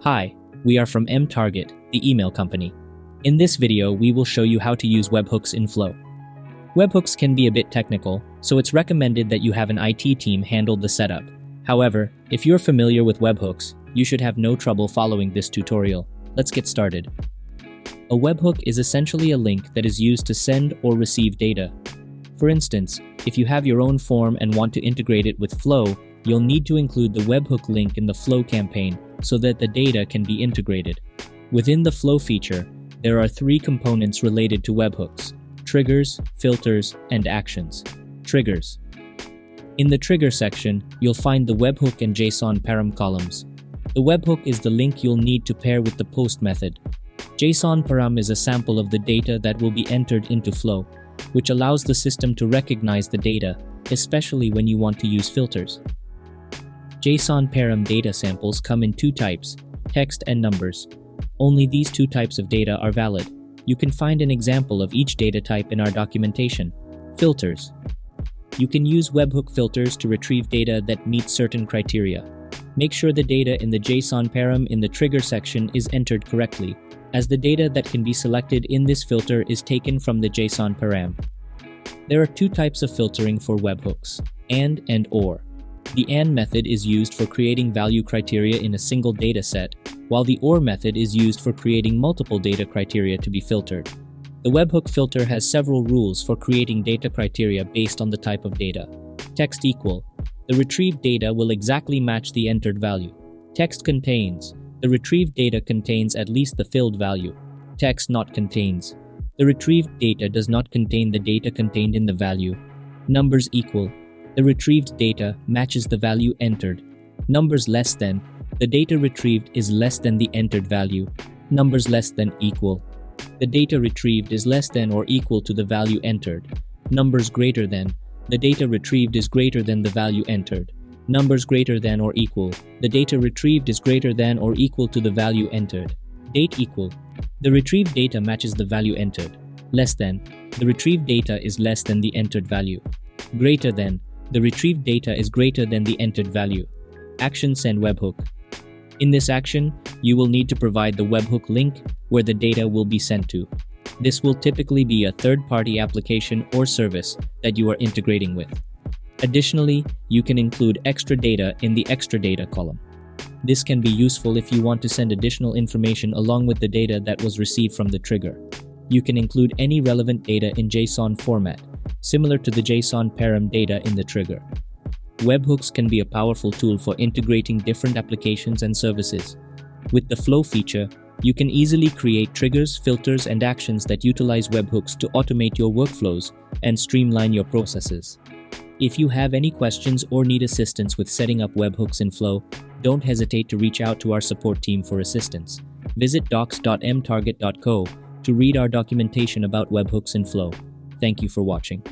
Hi, we are from MTARGET, the email company. In this video, we will show you how to use webhooks in Flow. Webhooks can be a bit technical, so it's recommended that you have an IT team handle the setup. However, if you're familiar with webhooks, you should have no trouble following this tutorial. Let's get started. A webhook is essentially a link that is used to send or receive data. For instance, if you have your own form and want to integrate it with Flow, you'll need to include the webhook link in the Flow campaign so that the data can be integrated. Within the Flow feature, there are three components related to webhooks: triggers, filters, and actions. Triggers. In the trigger section, you'll find the webhook and JSON param columns. The webhook is the link you'll need to pair with the post method. JSON param is a sample of the data that will be entered into Flow, which allows the system to recognize the data, especially when you want to use filters. JSON param data samples come in two types, text and numbers. Only these two types of data are valid. You can find an example of each data type in our documentation. Filters. You can use webhook filters to retrieve data that meet certain criteria. Make sure the data in the JSON param in the trigger section is entered correctly, as the data that can be selected in this filter is taken from the JSON param. There are two types of filtering for webhooks, and or. The AND method is used for creating value criteria in a single data set, while the OR method is used for creating multiple data criteria to be filtered. The webhook filter has several rules for creating data criteria based on the type of data. Text equal. The retrieved data will exactly match the entered value. Text contains. The retrieved data contains at least the filled value. Text not contains. The retrieved data does not contain the data contained in the value. Numbers equal. The retrieved data matches the value entered. Numbers less than. The data retrieved is less than the entered value. Numbers less than equal. The data retrieved is less than or equal to the value entered. Numbers greater than. The data retrieved is greater than the value entered. Numbers greater than or equal. The data retrieved is greater than or equal to the value entered. Date equal. The retrieved data matches the value entered. Less than. The retrieved data is less than the entered value. Greater than. The retrieved data is greater than the entered value. Action send webhook. In this action, you will need to provide the webhook link where the data will be sent to. This will typically be a third-party application or service that you are integrating with. Additionally, you can include extra data in the extra data column. This can be useful if you want to send additional information along with the data that was received from the trigger. You can include any relevant data in JSON format, similar to the JSON param data in the trigger. Webhooks can be a powerful tool for integrating different applications and services. With the Flow feature, you can easily create triggers, filters, and actions that utilize webhooks to automate your workflows and streamline your processes. If you have any questions or need assistance with setting up webhooks in Flow, don't hesitate to reach out to our support team for assistance. Visit docs.mtarget.co to read our documentation about webhooks in Flow. Thank you for watching.